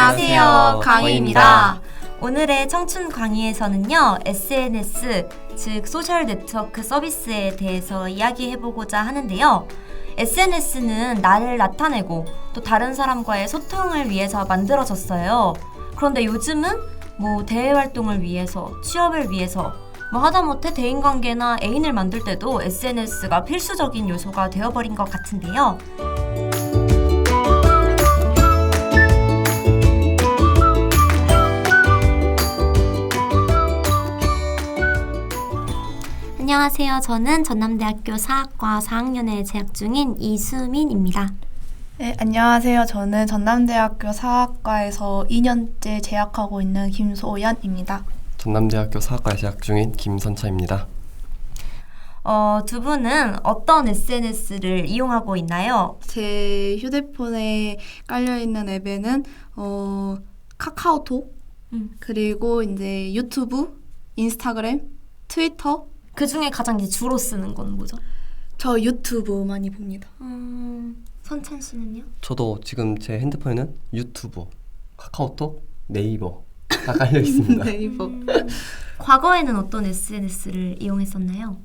안녕하세요, 강희입니다. 오늘의 청춘 강의에서는요, SNS, 즉 소셜 네트워크 서비스에 대해서 이야기해보고자 하는데요. SNS는 나를 나타내고 또 다른 사람과의 소통을 위해서 만들어졌어요. 그런데 요즘은 대외 활동을 위해서, 취업을 위해서, 하다못해 대인관계나 애인을 만들 때도 SNS가 필수적인 요소가 되어버린 것 같은데요. 안녕하세요. 저는 전남대학교 사학과 4학년에 재학 중인 이수민입니다. 네, 안녕하세요. 저는 전남대학교 사학과에서 2년째 재학하고 있는 김소연입니다. 전남대학교 사학과에 재학 중인 김선차입니다. 두 분은 어떤 SNS를 이용하고 있나요? 제 휴대폰에 깔려있는 앱에는 카카오톡, 그리고 이제 유튜브, 인스타그램, 트위터. 그 중에 가장 주로 쓰는 건 뭐죠? 저 유튜브 많이 봅니다. 선찬 씨는요? 저도 지금 제 핸드폰에는 유튜브, 카카오톡, 네이버가 깔려 있습니다. 네이버. 과거에는 어떤 SNS를 이용했었나요?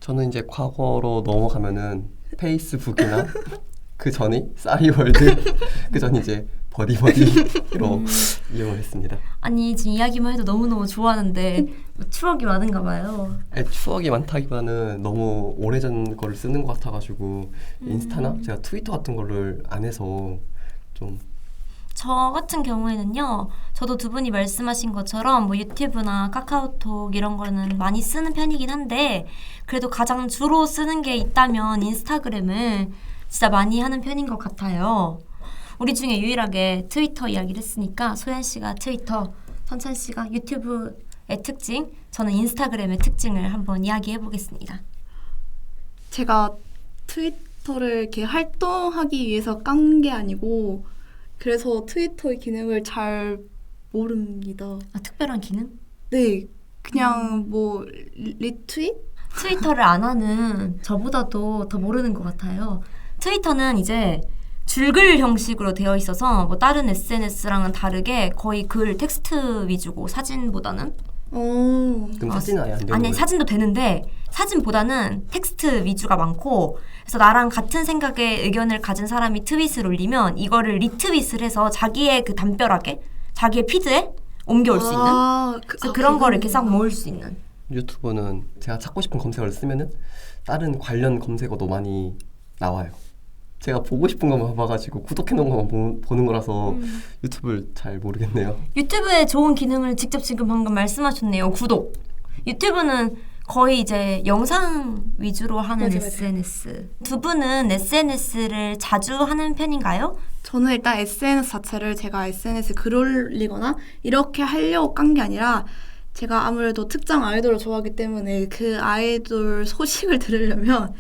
저는 이제 과거로 넘어가면은 페이스북이나 그 전이 싸이월드, 그 전이 이제 버디버디로 이용을 했습니다. 아니 지금 이야기만 해도 너무너무 좋아하는데 추억이 많은가 봐요. 추억이 많다기보다는 너무 오래전 거를 쓰는 것 같아가지고 인스타나 제가 트위터 같은 거를 안 해서 좀. 저 같은 경우에는요, 저도 두 분이 말씀하신 것처럼 유튜브나 카카오톡 이런 거는 많이 쓰는 편이긴 한데, 그래도 가장 주로 쓰는 게 있다면 인스타그램을 진짜 많이 하는 편인 것 같아요. 우리 중에 유일하게 트위터 이야기를 했으니까 소연 씨가 트위터, 선찬 씨가 유튜브의 특징, 저는 인스타그램의 특징을 한번 이야기해 보겠습니다. 제가 트위터를 이렇게 활동하기 위해서 깐 게 아니고, 그래서 트위터의 기능을 잘 모릅니다. 특별한 기능? 네, 그냥 리트윗? 트위터를 안 하는 저보다도 더 모르는 것 같아요. 트위터는 이제 줄글 형식으로 되어 있어서 다른 SNS랑은 다르게 거의 글, 텍스트 위주고 사진보다는. 그럼 사진은 아예 안 되는 거예요? 아니, 사진도 되는데 사진보다는 텍스트 위주가 많고, 그래서 나랑 같은 생각의 의견을 가진 사람이 트윗을 올리면 이거를 리트윗을 해서 자기의 그 담벼락에, 자기의 피드에 옮겨올 수 있는, 그래서 그런 거를 이렇게 싹 모을 수 있는. 유튜브는 제가 찾고 싶은 검색어를 쓰면은 다른 관련 검색어도 많이 나와요. 제가 보고 싶은 것만 봐가지고 구독해놓은 것만 보는 거라서 유튜브를 잘 모르겠네요. 유튜브의 좋은 기능을 직접 지금 방금 말씀하셨네요. 구독. 유튜브는 거의 이제 영상 위주로 하는 SNS. 두 분은 SNS를 자주 하는 편인가요? 저는 일단 SNS 자체를 제가 SNS 글 올리거나 이렇게 하려고 깐 게 아니라, 제가 아무래도 특정 아이돌을 좋아하기 때문에 그 아이돌 소식을 들으려면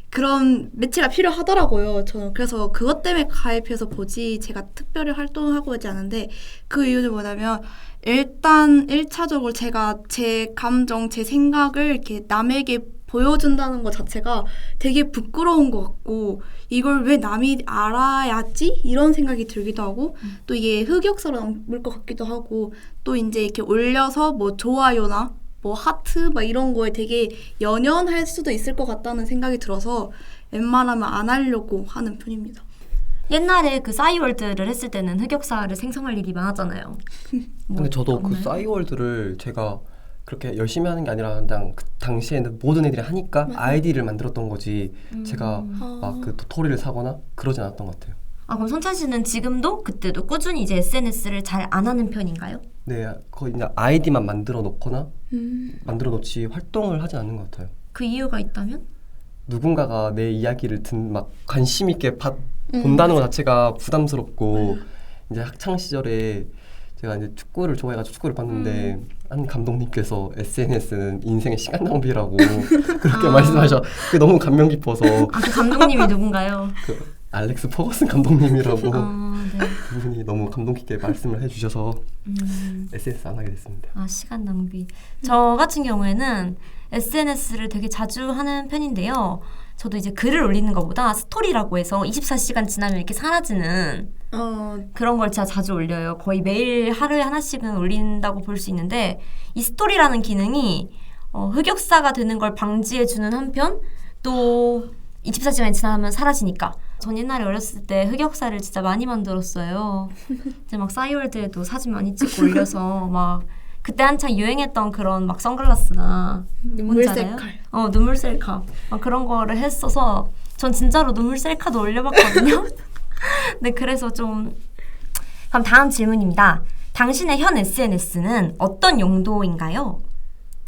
그런 매체가 필요하더라고요. 저는 그래서 그것 때문에 가입해서 보지, 제가 특별히 활동하고 있지 않은데, 그 이유는 뭐냐면 일단 1차적으로 제가 제 감정, 제 생각을 이렇게 남에게 보여준다는 것 자체가 되게 부끄러운 것 같고, 이걸 왜 남이 알아야지? 이런 생각이 들기도 하고, 또 이게 흑역사로 남을 것 같기도 하고, 또 이제 이렇게 올려서 좋아요나 하트 이런 거에 되게 연연할 수도 있을 것 같다는 생각이 들어서 웬만하면 안 하려고 하는 편입니다. 옛날에 그 싸이월드를 했을 때는 흑역사를 생성할 일이 많았잖아요. 근데 저도 그 싸이월드를 제가 그렇게 열심히 하는 게 아니라 그냥 그 당시에는 모든 애들이 하니까 아이디를 만들었던 거지, 제가 막 그 도토리를 사거나 그러진 않았던 것 같아요. 그럼 선찬 씨는 지금도 그때도 꾸준히 이제 SNS를 잘 안 하는 편인가요? 네, 거의 그냥 아이디만 만들어 놓거나 만들어 놓지 활동을 하지 않는 것 같아요. 그 이유가 있다면? 누군가가 내 이야기를 관심 있게 본다는 것 자체가 부담스럽고, 이제 학창 시절에 제가 이제 축구를 좋아해가지고 축구를 봤는데 한 감독님께서 SNS는 인생의 시간 낭비라고 그렇게 말씀하셔. 그게 너무 감명 깊어서. 그 감독님이 누군가요? 그 알렉스 퍼거슨 감독님이라고. 네. 그분이 너무 감동 깊게 말씀을 해주셔서 SNS 안 하게 됐습니다. 시간 낭비. 저 같은 경우에는 SNS를 되게 자주 하는 편인데요. 저도 이제 글을 올리는 것보다 스토리라고 해서 24시간 지나면 이렇게 사라지는 그런 걸 진짜 자주 올려요. 거의 매일 하루에 하나씩은 올린다고 볼 수 있는데 이 스토리라는 기능이 흑역사가 되는 걸 방지해주는 한편 또 24시간이 지나면 사라지니까 전 옛날에 어렸을 때 흑역사를 진짜 많이 만들었어요. 이제 막 싸이월드에도 사진 많이 찍고 올려서 막 그때 한창 유행했던 그런 막 선글라스나 눈물 뭔지 알아요? 셀카. 눈물 셀카 막 그런 거를 했어서 전 진짜로 눈물 셀카도 올려봤거든요. 네, 그래서 좀 그럼 다음 질문입니다. 당신의 현 SNS는 어떤 용도인가요?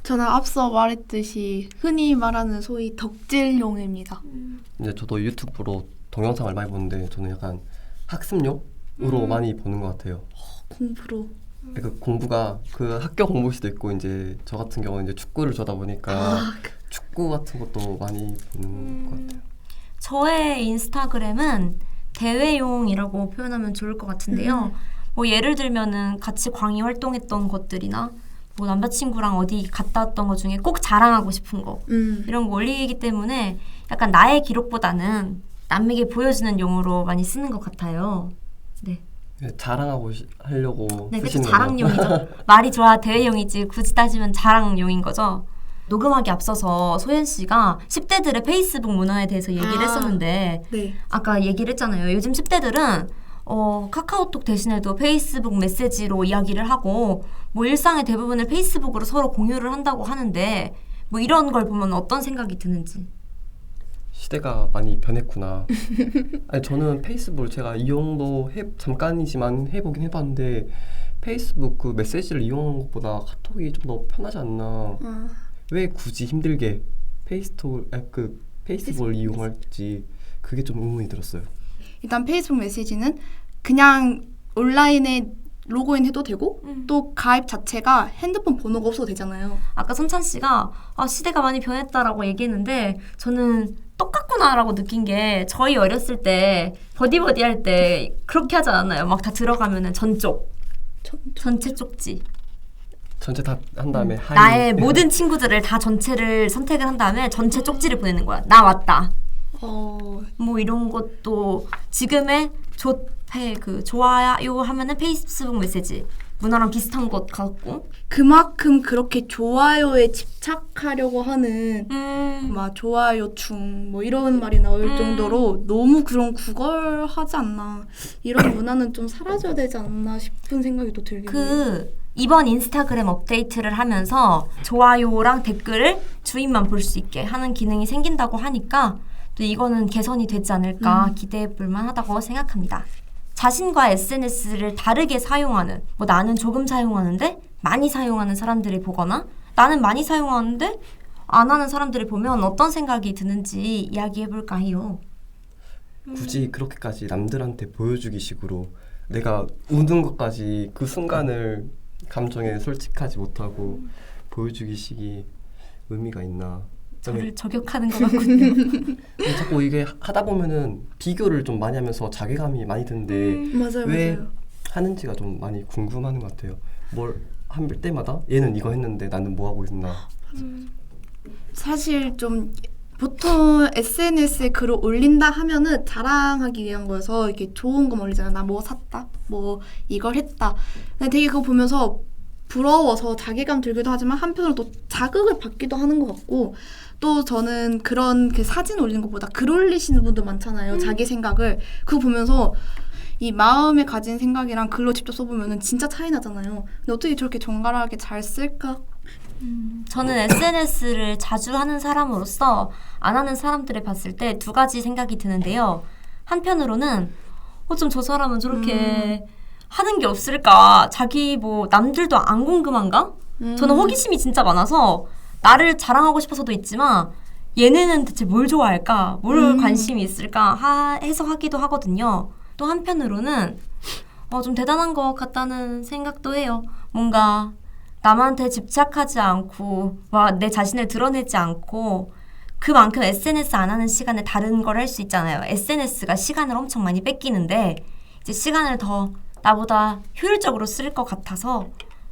저는 앞서 말했듯이 흔히 말하는 소위 덕질용입니다. 이제 저도 유튜브로 동영상을 많이 보는데 저는 약간 학습용으로 많이 보는 것 같아요. 공부로. 그 공부가 그 학교 공부일 수도 있고 이제 저 같은 경우는 이제 축구를 좋아하다 보니까 축구 같은 것도 많이 보는 것 같아요. 저의 인스타그램은 대회용이라고 표현하면 좋을 것 같은데요. 뭐 예를 들면은 같이 광희 활동했던 것들이나 뭐 남자친구랑 어디 갔다 왔던 것 중에 꼭 자랑하고 싶은 거 이런 거 올리기 때문에 약간 나의 기록보다는 남에게 보여주는 용으로 많이 쓰는 것 같아요. 네. 자랑하고 하려고 네, 그쵸. 쓰시는 자랑용이죠. 말이 좋아 대회용이지 굳이 따지면 자랑용인 거죠. 녹음하기 앞서서 소연 씨가 10대들의 페이스북 문화에 대해서 얘기를 했었는데 네. 아까 얘기를 했잖아요. 요즘 10대들은 카카오톡 대신에도 페이스북 메시지로 이야기를 하고 뭐 일상의 대부분을 페이스북으로 서로 공유를 한다고 하는데 뭐 이런 걸 보면 어떤 생각이 드는지. 시대가 많이 변했구나. 아니, 저는 페이스북을 제가 이용도 잠깐이지만 해보긴 해봤는데 페이스북 그 메시지를 이용하는 것보다 카톡이 좀 더 편하지 않나. 왜 굳이 힘들게 페이스북을 이용할지 그게 좀 의문이 들었어요. 일단 페이스북 메시지는 그냥 온라인에 로그인해도 되고 또 가입 자체가 핸드폰 번호가 없어도 되잖아요. 아까 선찬 씨가 시대가 많이 변했다라고 얘기했는데 저는 똑같구나라고 느낀 게 저희 어렸을 때 버디버디 할 때 그렇게 하지 않았나요? 막 다 들어가면은 전체 쪽지. 전체 다 한 다음에 하이. 나의 모든 친구들을 다 전체를 선택을 한 다음에 전체 쪽지를 보내는 거야. 나 왔다. 뭐 이런 것도 지금의 좋아요 하면은 페이스북 메시지 문화랑 비슷한 것 같고 그만큼 그렇게 좋아요에 집착하려고 하는 막 좋아요 중 뭐 이런 말이 나올 정도로 너무 그런 구걸하지 않나 이런 문화는 좀 사라져야 되지 않나 싶은 생각이 또 들긴 해요. 이번 인스타그램 업데이트를 하면서 좋아요랑 댓글을 주인만 볼 수 있게 하는 기능이 생긴다고 하니까 또 이거는 개선이 되지 않을까 기대해 볼 만하다고 생각합니다. 자신과 SNS를 다르게 사용하는 뭐 나는 조금 사용하는데 많이 사용하는 사람들이 보거나 나는 많이 사용하는데 안 하는 사람들이 보면 어떤 생각이 드는지 이야기해 볼까 해요. 굳이 그렇게까지 남들한테 보여주기 식으로 내가 우는 것까지 그 순간을 감정에 솔직하지 못하고 보여주기 식이 의미가 있나. 저를 저격하는 것 같군요. 자꾸 이게 하다 보면은 비교를 좀 많이 하면서 자괴감이 많이 드는데 왜 맞아요. 하는지가 좀 많이 궁금한 것 같아요. 뭘 할 때마다 얘는 이거 했는데 나는 뭐 하고 있나. 사실 좀 보통 SNS에 글을 올린다 하면은 자랑하기 위한 거여서 이렇게 좋은 거 올리잖아요. 나 뭐 샀다, 뭐 이걸 했다. 근데 되게 그거 보면서 부러워서 자괴감 들기도 하지만 한편으로 또 자극을 받기도 하는 것 같고 또 저는 그런 그 사진 올리는 것보다 글 올리시는 분들 많잖아요. 자기 생각을. 그거 보면서 이 마음에 가진 생각이랑 글로 직접 써보면은 진짜 차이 나잖아요. 근데 어떻게 저렇게 정갈하게 잘 쓸까? 저는 SNS를 자주 하는 사람으로서 안 하는 사람들을 봤을 때 두 가지 생각이 드는데요. 한편으로는 좀 저 사람은 저렇게 하는 게 없을까? 자기 뭐 남들도 안 궁금한가? 저는 호기심이 진짜 많아서 나를 자랑하고 싶어서도 있지만 얘네는 대체 뭘 좋아할까? 뭘 관심이 있을까? 해서 하기도 하거든요. 또 한편으로는 좀 대단한 것 같다는 생각도 해요. 뭔가 남한테 집착하지 않고 내 자신을 드러내지 않고 그만큼 SNS 안 하는 시간에 다른 걸 할 수 있잖아요. SNS가 시간을 엄청 많이 뺏기는데 이제 시간을 더 나보다 효율적으로 쓸 것 같아서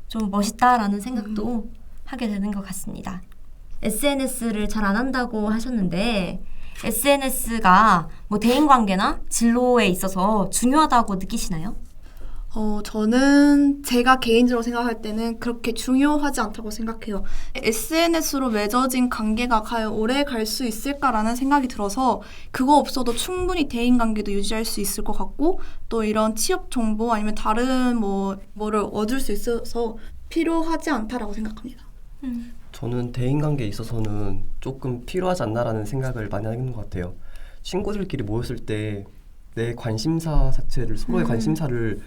좀 멋있다라는 생각도 하게 되는 것 같습니다. SNS를 잘 안 한다고 하셨는데 SNS가 뭐 대인관계나 진로에 있어서 중요하다고 느끼시나요? 저는 제가 개인적으로 생각할 때는 그렇게 중요하지 않다고 생각해요. SNS로 맺어진 관계가 과연 오래 갈 수 있을까라는 생각이 들어서 그거 없어도 충분히 대인관계도 유지할 수 있을 것 같고 또 이런 취업 정보 아니면 다른 뭐를 얻을 수 있어서 필요하지 않다라고 생각합니다. 저는 대인관계에 있어서는 조금 필요하지 않나라는 생각을 많이 하는 것 같아요. 친구들끼리 모였을 때 내 관심사 자체를 서로의 관심사를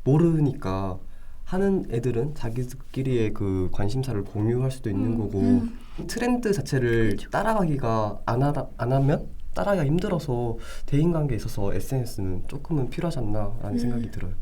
모르니까 하는 애들은 자기들끼리의 그 관심사를 공유할 수도 있는 거고 트렌드 자체를 그렇죠. 따라가기가 안 하면 따라가기가 힘들어서 대인관계에 있어서 SNS는 조금은 필요하지 않나라는 생각이 들어요.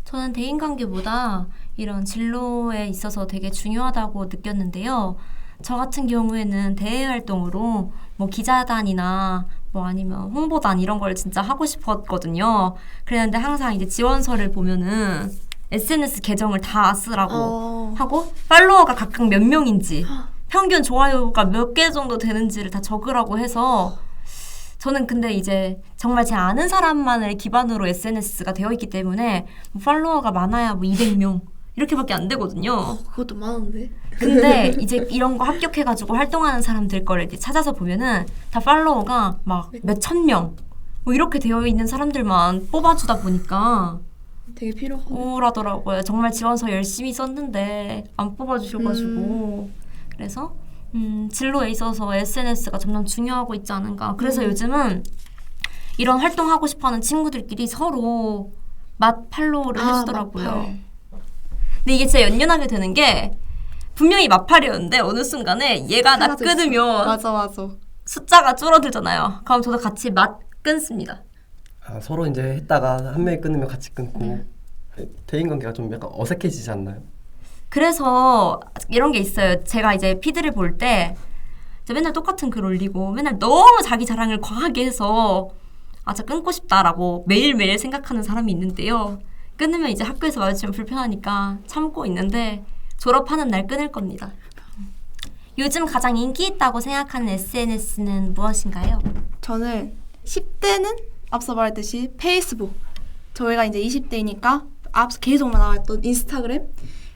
저는 대인관계보다 이런 진로에 있어서 되게 중요하다고 느꼈는데요. 저 같은 경우에는 대외 활동으로 뭐 기자단이나 뭐 아니면 홍보단 이런 걸 진짜 하고 싶었거든요. 그랬는데 항상 이제 지원서를 보면은 SNS 계정을 다 쓰라고 하고 팔로워가 각각 몇 명인지 평균 좋아요가 몇 개 정도 되는지를 다 적으라고 해서 저는 근데 이제 정말 제 아는 사람만을 기반으로 SNS가 되어 있기 때문에 뭐 팔로워가 많아야 뭐 200명 이렇게밖에 안 되거든요. 그것도 많은데? 근데 이제 이런 거 합격해가지고 활동하는 사람들 거를 이제 찾아서 보면은 다 팔로워가 막 몇천 명 뭐 이렇게 되어 있는 사람들만 뽑아주다 보니까 되게 필요하고 우울하더라고요. 정말 지원서 열심히 썼는데 안 뽑아주셔가지고 그래서 진로에 있어서 SNS가 점점 중요하고 있지 않은가. 그래서 요즘은 이런 활동하고 싶어하는 친구들끼리 서로 맛 팔로우를 해주더라고요. 맞팔. 근데 이게 진짜 연연하게 되는 게 분명히 마팔이었는데 어느 순간에 얘가 나 사라졌어. 끊으면 맞아. 숫자가 줄어들잖아요. 그럼 저도 같이 맛 끊습니다. 서로 이제 했다가 한 명이 끊으면 같이 끊고 대인관계가 좀 약간 어색해지지 않나요? 그래서 이런 게 있어요. 제가 이제 피드를 볼 때 맨날 똑같은 글 올리고 맨날 너무 자기 자랑을 과하게 해서 진짜 끊고 싶다라고 매일매일 생각하는 사람이 있는데요. 끊으면 이제 학교에서 마주치면 불편하니까 참고 있는데 졸업하는 날 끊을 겁니다. 요즘 가장 인기 있다고 생각하는 SNS는 무엇인가요? 저는 10대는 앞서 말했듯이 페이스북, 저희가 이제 20대이니까 앞서 계속 나왔던 인스타그램,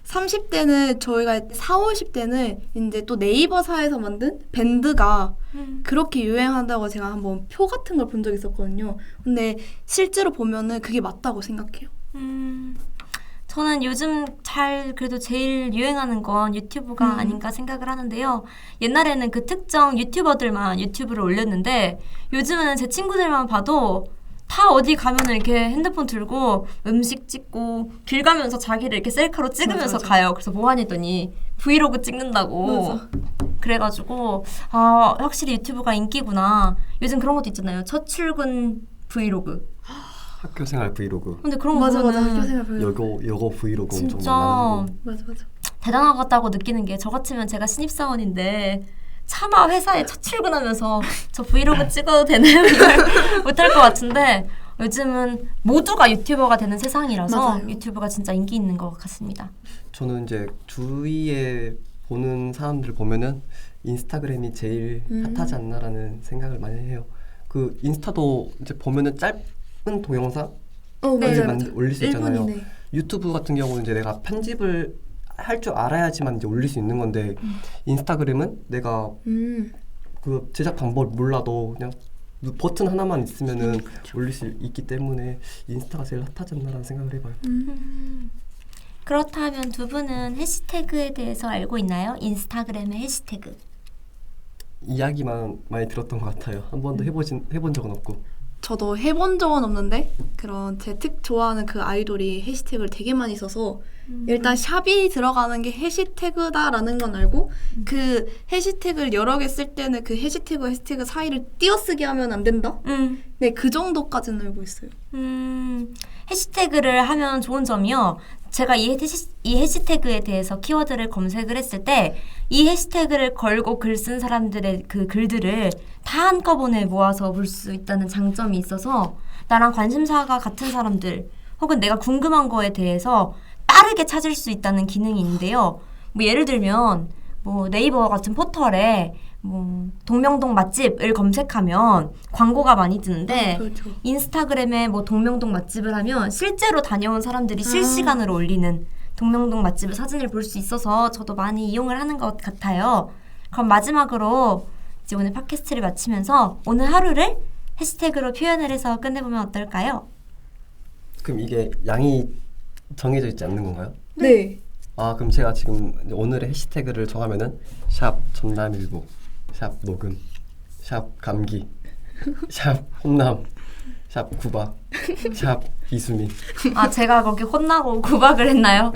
30대는 저희가 40, 50대는 이제 또 네이버사에서 만든 밴드가 그렇게 유행한다고 제가 한번 표 같은 걸 본 적이 있었거든요. 근데 실제로 보면은 그게 맞다고 생각해요. 저는 요즘 그래도 제일 유행하는 건 유튜브가 아닌가 생각을 하는데요. 옛날에는 그 특정 유튜버들만 유튜브를 올렸는데 요즘은 제 친구들만 봐도 다 어디 가면은 이렇게 핸드폰 들고 음식 찍고 길 가면서 자기를 이렇게 셀카로 찍으면서 맞아. 가요. 그래서 뭐 하냐더니 브이로그 찍는다고. 맞아. 그래가지고 확실히 유튜브가 인기구나. 요즘 그런 것도 있잖아요. 첫 출근 브이로그. 학교생활 브이로그, 근데 그런 거 맞아. 보면은 학교생활 보면 여고 브이로그 엄청 진짜 많아지고 맞아. 대단하다고 느끼는 게 저 같으면 제가 신입사원인데 차마 회사에 첫 출근하면서 저 브이로그 찍어도 되나요? 이걸 못할 것 같은데 요즘은 모두가 유튜버가 되는 세상이라서 맞아요. 유튜브가 진짜 인기 있는 것 같습니다. 저는 이제 주위에 보는 사람들 보면은 인스타그램이 제일 핫하지 않나라는 생각을 많이 해요. 그 인스타도 이제 보면은 짧은 동영상 맞아요. 올릴 수 있잖아요. 1분이네. 유튜브 같은 경우는 이제 내가 편집을 할 줄 알아야지만 이제 올릴 수 있는 건데 인스타그램은 내가 그 제작 방법을 몰라도 그냥 버튼 하나만 있으면은 올릴 수 있기 때문에 인스타가 제일 핫하지 않나라는 생각을 해봐요. 그렇다면 두 분은 해시태그에 대해서 알고 있나요? 인스타그램의 해시태그. 이야기만 많이 들었던 것 같아요. 한 번도 해본 적은 없고. 저도 해본 적은 없는데 그런 제 좋아하는 그 아이돌이 해시태그를 되게 많이 써서 일단 샵이 들어가는 게 해시태그다라는 건 알고 그 해시태그를 여러 개 쓸 때는 그 해시태그 사이를 띄어쓰기 하면 안 된다? 네, 그 정도까지는 알고 있어요. 해시태그를 하면 좋은 점이요. 제가 이 해시태그에 대해서 키워드를 검색을 했을 때 이 해시태그를 걸고 글 쓴 사람들의 그 글들을 다 한꺼번에 모아서 볼 수 있다는 장점이 있어서 나랑 관심사가 같은 사람들 혹은 내가 궁금한 거에 대해서 빠르게 찾을 수 있다는 기능이 있는데요. 뭐 예를 들면 뭐 네이버 같은 포털에 뭐 동명동 맛집을 검색하면 광고가 많이 뜨는데 그렇죠. 인스타그램에 뭐 동명동 맛집을 하면 실제로 다녀온 사람들이 실시간으로 올리는 동명동 맛집을 사진을 볼 수 있어서 저도 많이 이용을 하는 것 같아요. 그럼 마지막으로 이제 오늘 팟캐스트를 마치면서 오늘 하루를 해시태그로 표현을 해서 끝내보면 어떨까요? 그럼 이게 양이 정해져 있지 않는 건가요? 네. 아 그럼 제가 지금 이제 오늘의 해시태그를 정하면은 샵 전남일보, 샵 녹음, 샵 감기, 샵 혼남, 샵 구박, 샵 이수민. 아 제가 거기 혼나고 구박을 했나요?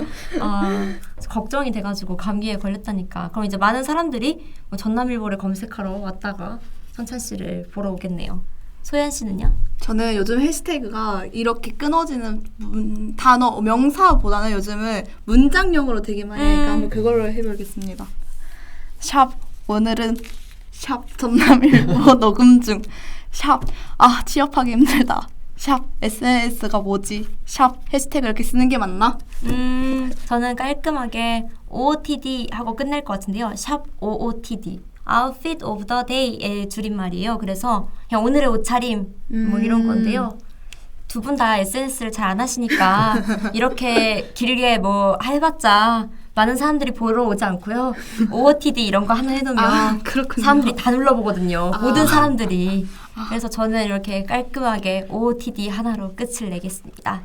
걱정이 돼가지고 감기에 걸렸다니까. 그럼 이제 많은 사람들이 뭐 전남일보를 검색하러 왔다가 성찬 씨를 보러 오겠네요. 소연 씨는요? 저는 요즘 해시태그가 이렇게 끊어지는 단어, 명사보다는 요즘은 문장용으로 되게 많이 하니까 한번 그걸로 해보겠습니다. 샵 오늘은 샵 전남일보 녹음 중. 샵 취업하기 힘들다. 샵 SNS가 뭐지? 샵 해시태그 이렇게 쓰는 게 맞나? 저는 깔끔하게 OOTD 하고 끝낼 것 같은데요. 샵 OOTD. Outfit of the Day의 줄임말이에요. 그래서 그냥 오늘의 옷차림 뭐 이런 건데요. 두 분 다 SNS를 잘 안 하시니까 이렇게 길게 뭐 해봤자 많은 사람들이 보러 오지 않고요. OOTD 이런 거 하나 해놓으면 그렇군요. 사람들이 다 눌러보거든요. 모든 사람들이. 그래서 저는 이렇게 깔끔하게 OOTD 하나로 끝을 내겠습니다.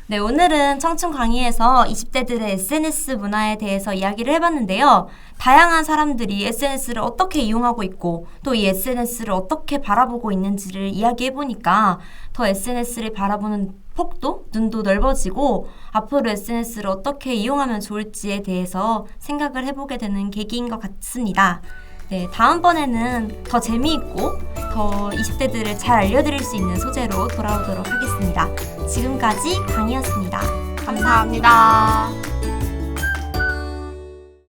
네, 오늘은 청춘 강의에서 20대들의 SNS 문화에 대해서 이야기를 해봤는데요. 다양한 사람들이 SNS를 어떻게 이용하고 있고 또 이 SNS를 어떻게 바라보고 있는지를 이야기해보니까 더 SNS를 바라보는 폭도, 눈도 넓어지고 앞으로 SNS를 어떻게 이용하면 좋을지에 대해서 생각을 해보게 되는 계기인 것 같습니다. 네, 다음번에는 더 재미있고 더 20대들을 잘 알려드릴 수 있는 소재로 돌아오도록 하겠습니다. 지금까지 강의였습니다. 감사합니다.